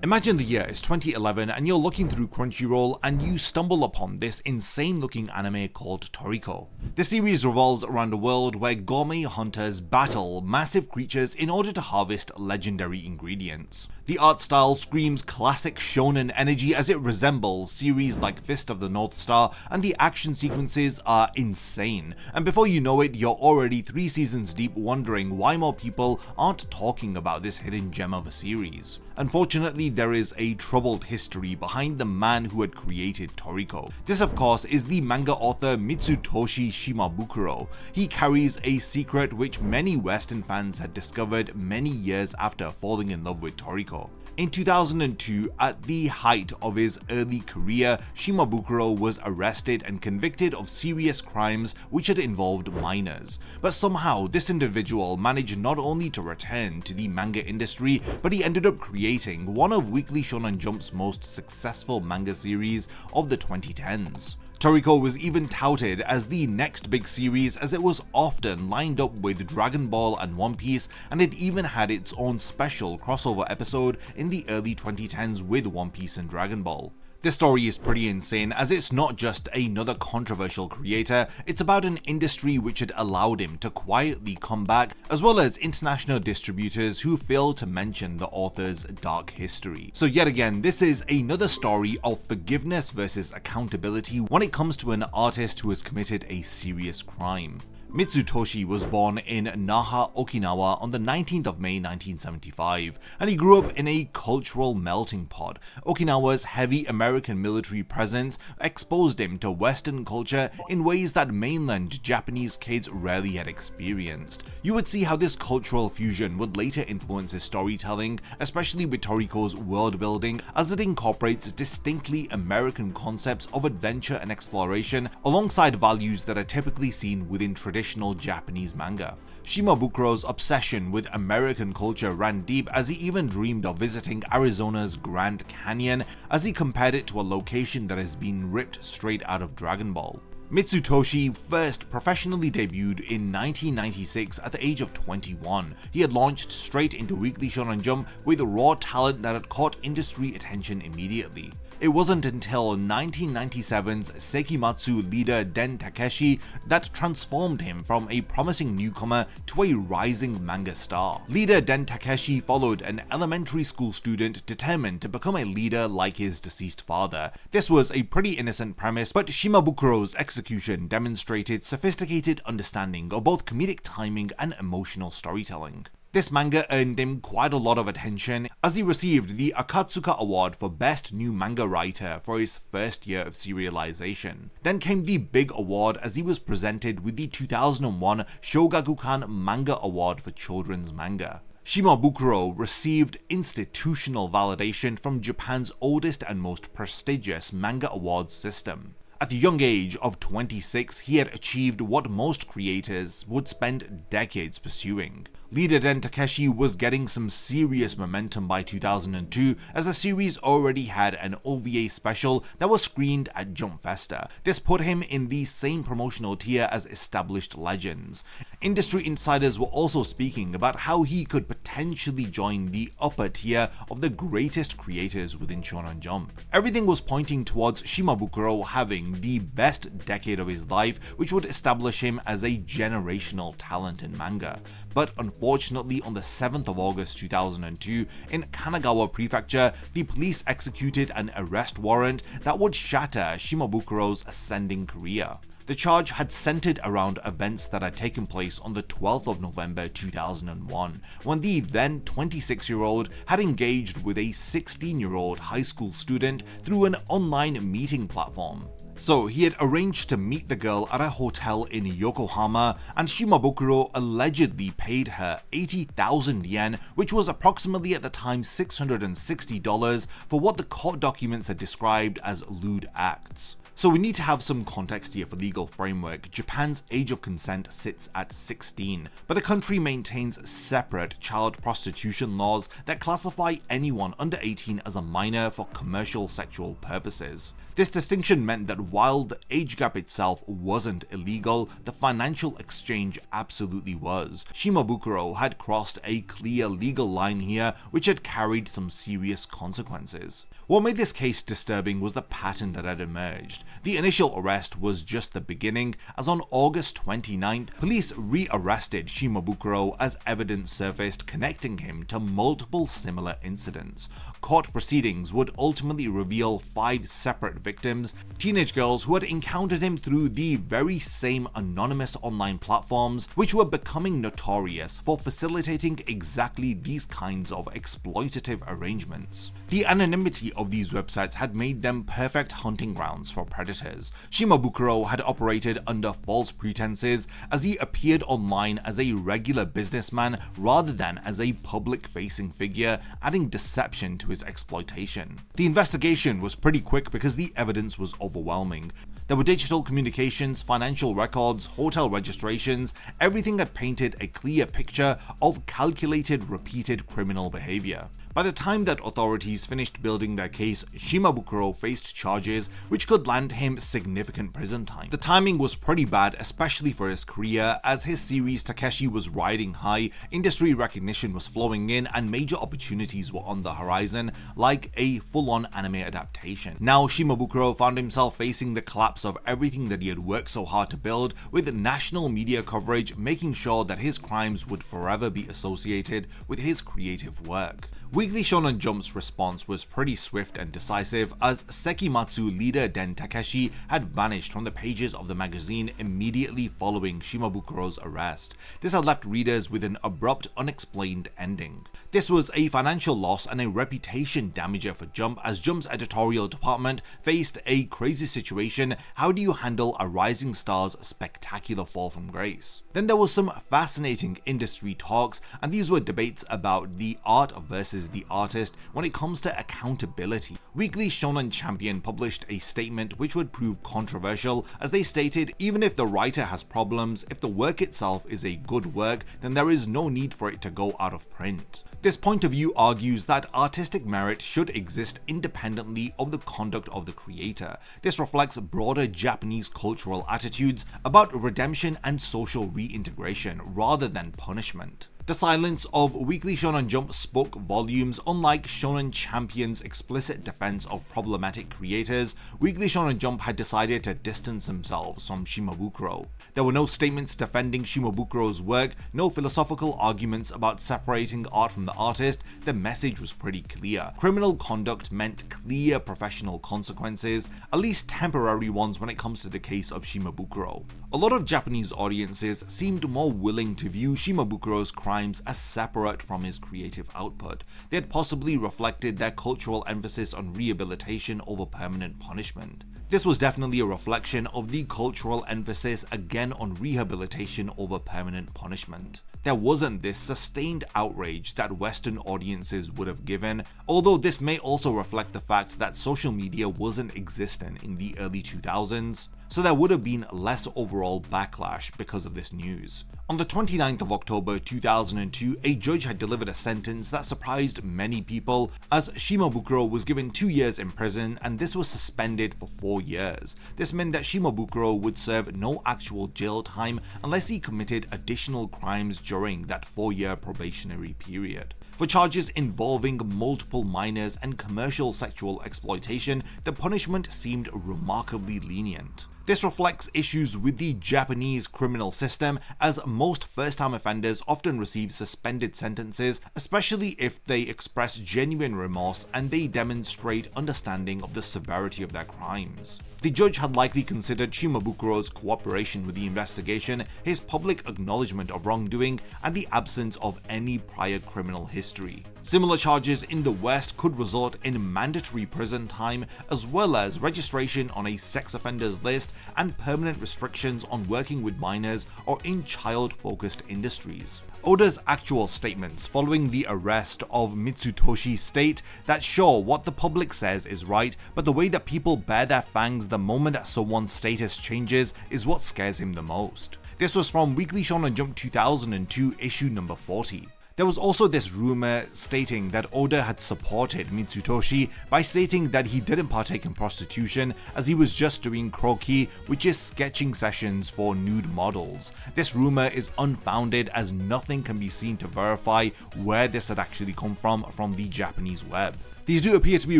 Imagine the year is 2011 and you're looking through Crunchyroll and you stumble upon this insane looking anime called Toriko. The series revolves around a world where gourmet hunters battle massive creatures in order to harvest legendary ingredients. The art style screams classic shonen energy as it resembles series like Fist of the North Star, and the action sequences are insane. And before you know it, you're already 3 seasons deep wondering why more people aren't talking about this hidden gem of a series. Unfortunately, there is a troubled history behind the man who had created Toriko. This of course is the manga author Mitsutoshi Shimabukuro. He carries a secret which many Western fans had discovered many years after falling in love with Toriko. In 2002, at the height of his early career, Shimabukuro was arrested and convicted of serious crimes which had involved minors. But somehow, this individual managed not only to return to the manga industry, but he ended up creating one of Weekly Shonen Jump's most successful manga series of the 2010s. Toriko was even touted as the next big series, as it was often lined up with Dragon Ball and One Piece, and it even had its own special crossover episode in the early 2010s with One Piece and Dragon Ball. This story is pretty insane, as it's not just another controversial creator, it's about an industry which had allowed him to quietly come back, as well as international distributors who failed to mention the author's dark history. So yet again, this is another story of forgiveness versus accountability when it comes to an artist who has committed a serious crime. Mitsutoshi was born in Naha, Okinawa on the 19th of May 1975, and he grew up in a cultural melting pot. Okinawa's heavy American military presence exposed him to Western culture in ways that mainland Japanese kids rarely had experienced. You would see how this cultural fusion would later influence his storytelling, especially with Toriko's world building, as it incorporates distinctly American concepts of adventure and exploration alongside values that are typically seen within traditional Japanese manga. Shimabukuro's obsession with American culture ran deep, as he even dreamed of visiting Arizona's Grand Canyon, as he compared it to a location that has been ripped straight out of Dragon Ball. Mitsutoshi first professionally debuted in 1996 at the age of 21. He had launched straight into Weekly Shonen Jump with raw talent that had caught industry attention immediately. It wasn't until 1997's Sekimatsu leader Den Takeshi that transformed him from a promising newcomer to a rising manga star. Leader Den Takeshi followed an elementary school student determined to become a leader like his deceased father. This was a pretty innocent premise, but Shimabukuro's execution demonstrated sophisticated understanding of both comedic timing and emotional storytelling. This manga earned him quite a lot of attention, as he received the Akatsuka Award for Best New Manga Writer for his first year of serialization. Then came the big award, as he was presented with the 2001 Shogakukan Manga Award for Children's Manga. Shimabukuro received institutional validation from Japan's oldest and most prestigious manga awards system. At the young age of 26, he had achieved what most creators would spend decades pursuing. Leader Den Takeshi was getting some serious momentum by 2002, as the series already had an OVA special that was screened at Jump Festa. This put him in the same promotional tier as established legends. Industry insiders were also speaking about how he could potentially join the upper tier of the greatest creators within Shonen Jump. Everything was pointing towards Shimabukuro having the best decade of his life, which would establish him as a generational talent in manga. But unfortunately, on the 7th of August 2002, in Kanagawa Prefecture, the police executed an arrest warrant that would shatter Shimabukuro's ascending career. The charge had centered around events that had taken place on the 12th of November 2001, when the then 26-year-old had engaged with a 16-year-old high school student through an online meeting platform. So he had arranged to meet the girl at a hotel in Yokohama, and Shimabukuro allegedly paid her 80,000 yen, which was approximately at the time $660, for what the court documents had described as lewd acts. So we need to have some context here for legal framework. Japan's age of consent sits at 16, but the country maintains separate child prostitution laws that classify anyone under 18 as a minor for commercial sexual purposes. This distinction meant that and while the age gap itself wasn't illegal, the financial exchange absolutely was. Shimabukuro had crossed a clear legal line here, which had carried some serious consequences. What made this case disturbing was the pattern that had emerged. The initial arrest was just the beginning, as on August 29th, police re-arrested Shimabukuro as evidence surfaced connecting him to multiple similar incidents. Court proceedings would ultimately reveal 5 separate victims, teenage girls who had encountered him through the very same anonymous online platforms, which were becoming notorious for facilitating exactly these kinds of exploitative arrangements. The anonymity of these websites had made them perfect hunting grounds for predators. Shimabukuro had operated under false pretenses as he appeared online as a regular businessman rather than as a public-facing figure, adding deception to his exploitation. The investigation was pretty quick because the evidence was overwhelming. There were digital communications, financial records, hotel registrations, everything had painted a clear picture of calculated, repeated criminal behavior. By the time that authorities finished building their case, Shimabukuro faced charges which could land him significant prison time. The timing was pretty bad, especially for his career, as his series Takeshi was riding high, industry recognition was flowing in, and major opportunities were on the horizon, like a full-on anime adaptation. Now Shimabukuro found himself facing the collapse of everything that he had worked so hard to build, with national media coverage making sure that his crimes would forever be associated with his creative work. Weekly Shonen Jump's response was pretty swift and decisive, as Sekimatsu leader Den Takeshi had vanished from the pages of the magazine immediately following Shimabukuro's arrest. This had left readers with an abrupt, unexplained ending. This was a financial loss and a reputation damager for Jump, as Jump's editorial department faced a crazy situation. How do you handle a rising star's spectacular fall from grace? Then there was some fascinating industry talks, and these were debates about the art versus the artist when it comes to accountability. Weekly Shonen Champion published a statement which would prove controversial, as they stated, even if the writer has problems, if the work itself is a good work, then there is no need for it to go out of print. This point of view argues that artistic merit should exist independently of the conduct of the creator. This reflects broader Japanese cultural attitudes about redemption and social reintegration rather than punishment. The silence of Weekly Shonen Jump spoke volumes. Unlike Shonen Champion's explicit defense of problematic creators, Weekly Shonen Jump had decided to distance themselves from Shimabukuro. There were no statements defending Shimabukuro's work, no philosophical arguments about separating art from the artist. The message was pretty clear. Criminal conduct meant clear professional consequences, at least temporary ones when it comes to the case of Shimabukuro. A lot of Japanese audiences seemed more willing to view Shimabukuro's crimes as separate from his creative output. They had possibly reflected their cultural emphasis on rehabilitation over permanent punishment. This was definitely a reflection of the cultural emphasis again on rehabilitation over permanent punishment. There wasn't this sustained outrage that Western audiences would have given, although this may also reflect the fact that social media wasn't existent in the early 2000s, so there would have been less overall backlash because of this news. On the 29th of October 2002, a judge had delivered a sentence that surprised many people, as Shimabukuro was given 2 years in prison and this was suspended for 4 years. This meant that Shimabukuro would serve no actual jail time unless he committed additional crimes during that 4-year probationary period. For charges involving multiple minors and commercial sexual exploitation, the punishment seemed remarkably lenient. This reflects issues with the Japanese criminal system, as most first-time offenders often receive suspended sentences, especially if they express genuine remorse and they demonstrate understanding of the severity of their crimes. The judge had likely considered Shimabukuro's cooperation with the investigation, his public acknowledgement of wrongdoing, and the absence of any prior criminal history. Similar charges in the West could result in mandatory prison time, as well as registration on a sex offenders list and permanent restrictions on working with minors or in child-focused industries. Oda's actual statements following the arrest of Mitsutoshi state that sure, what the public says is right, but the way that people bare their fangs the moment that someone's status changes is what scares him the most. This was from Weekly Shonen Jump 2002 issue number 40. There was also this rumor stating that Oda had supported Mitsutoshi by stating that he didn't partake in prostitution as he was just doing kroki, which is sketching sessions for nude models. This rumor is unfounded as nothing can be seen to verify where this had actually come from the Japanese web. These do appear to be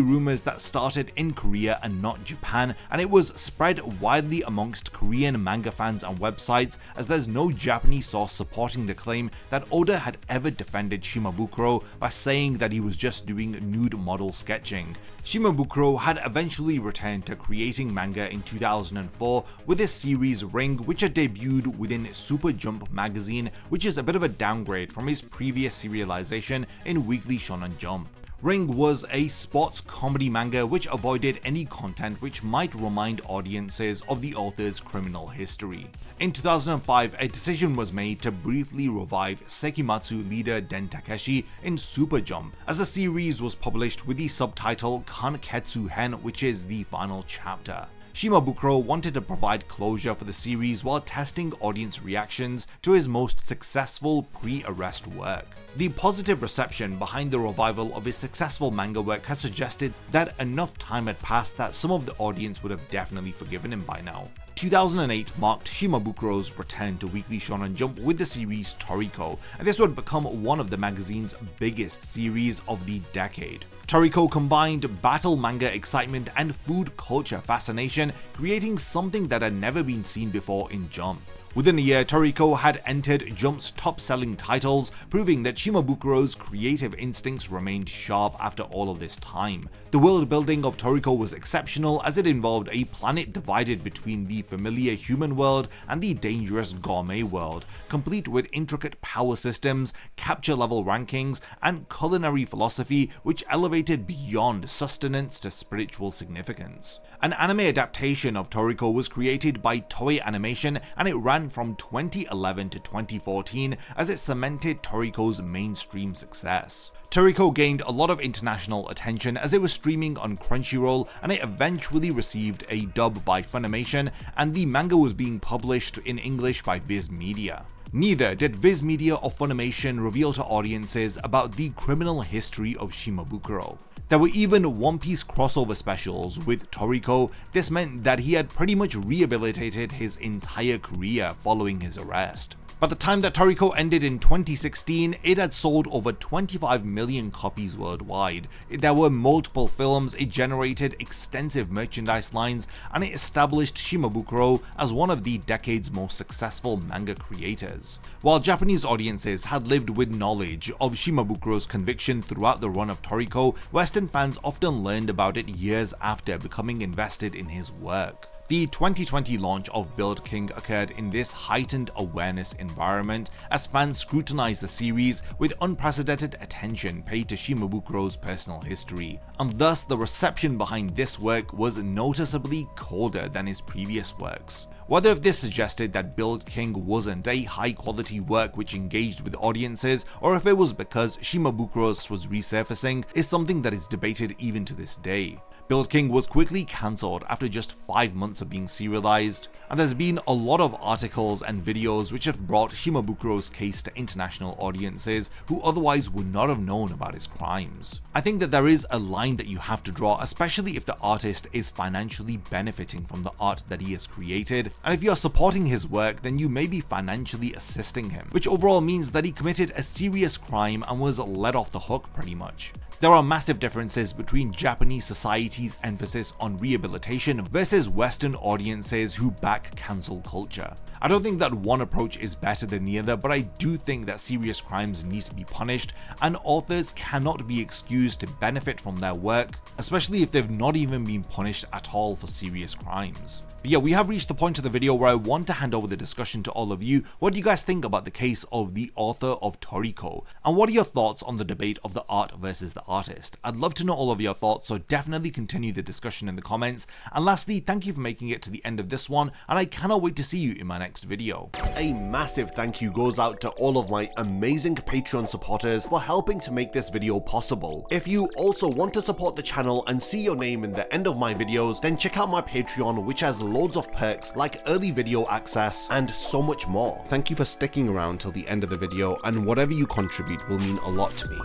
rumors that started in Korea and not Japan, and it was spread widely amongst Korean manga fans and websites, as there's no Japanese source supporting the claim that Oda had ever defended Shimabukuro by saying that he was just doing nude model sketching. Shimabukuro had eventually returned to creating manga in 2004 with his series Ring, which had debuted within Super Jump magazine, which is a bit of a downgrade from his previous serialization in Weekly Shonen Jump. Ring was a sports comedy manga which avoided any content which might remind audiences of the author's criminal history. In 2005, a decision was made to briefly revive Sekimatsu leader Den Takeshi in Super Jump, as the series was published with the subtitle Kanketsu Hen, which is the final chapter. Shimabukuro wanted to provide closure for the series while testing audience reactions to his most successful pre-arrest work. The positive reception behind the revival of his successful manga work has suggested that enough time had passed that some of the audience would have definitely forgiven him by now. 2008 marked Shimabukuro's return to Weekly Shonen Jump with the series Toriko, and this would become one of the magazine's biggest series of the decade. Toriko combined battle manga excitement and food culture fascination, creating something that had never been seen before in Jump. Within a year, Toriko had entered Jump's top-selling titles, proving that Shimabukuro's creative instincts remained sharp after all of this time. The world building of Toriko was exceptional, as it involved a planet divided between the familiar human world and the dangerous gourmet world, complete with intricate power systems, capture level rankings, and culinary philosophy which elevated beyond sustenance to spiritual significance. An anime adaptation of Toriko was created by Toei Animation, and it ran from 2011 to 2014 as it cemented Toriko's mainstream success. Toriko gained a lot of international attention as it was streaming on Crunchyroll, and it eventually received a dub by Funimation, and the manga was being published in English by Viz Media. Neither did Viz Media or Funimation reveal to audiences about the criminal history of Shimabukuro. There were even One Piece crossover specials with Toriko. This meant that he had pretty much rehabilitated his entire career following his arrest. By the time that Toriko ended in 2016, it had sold over 25 million copies worldwide. There were multiple films, it generated extensive merchandise lines, and it established Shimabukuro as one of the decade's most successful manga creators. While Japanese audiences had lived with knowledge of Shimabukuro's conviction throughout the run of Toriko, Western fans often learned about it years after becoming invested in his work. The 2020 launch of Build King occurred in this heightened awareness environment as fans scrutinized the series with unprecedented attention paid to Shimabukuro's personal history, and thus the reception behind this work was noticeably colder than his previous works. Whether if this suggested that Build King wasn't a high-quality work which engaged with audiences, or if it was because Shimabukuro's was resurfacing, is something that is debated even to this day. Build King was quickly cancelled after just 5 months of being serialized, and there's been a lot of articles and videos which have brought Shimabukuro's case to international audiences who otherwise would not have known about his crimes. I think that there is a line that you have to draw, especially if the artist is financially benefiting from the art that he has created, and if you are supporting his work, then you may be financially assisting him, which overall means that he committed a serious crime and was let off the hook pretty much. There are massive differences between Japanese society's emphasis on rehabilitation versus Western audiences who back cancel culture. I don't think that one approach is better than the other, but I do think that serious crimes need to be punished, and authors cannot be excused to benefit from their work, especially if they've not even been punished at all for serious crimes. But yeah, we have reached the point of the video where I want to hand over the discussion to all of you. What do you guys think about the case of the author of Toriko? And what are your thoughts on the debate of the art versus the artist? I'd love to know all of your thoughts, so definitely continue the discussion in the comments. And lastly, thank you for making it to the end of this one, and I cannot wait to see you in my next next video. A massive thank you goes out to all of my amazing Patreon supporters for helping to make this video possible. If you also want to support the channel and see your name in the end of my videos, then check out my Patreon, which has loads of perks like early video access and so much more. Thank you for sticking around till the end of the video, and whatever you contribute will mean a lot to me.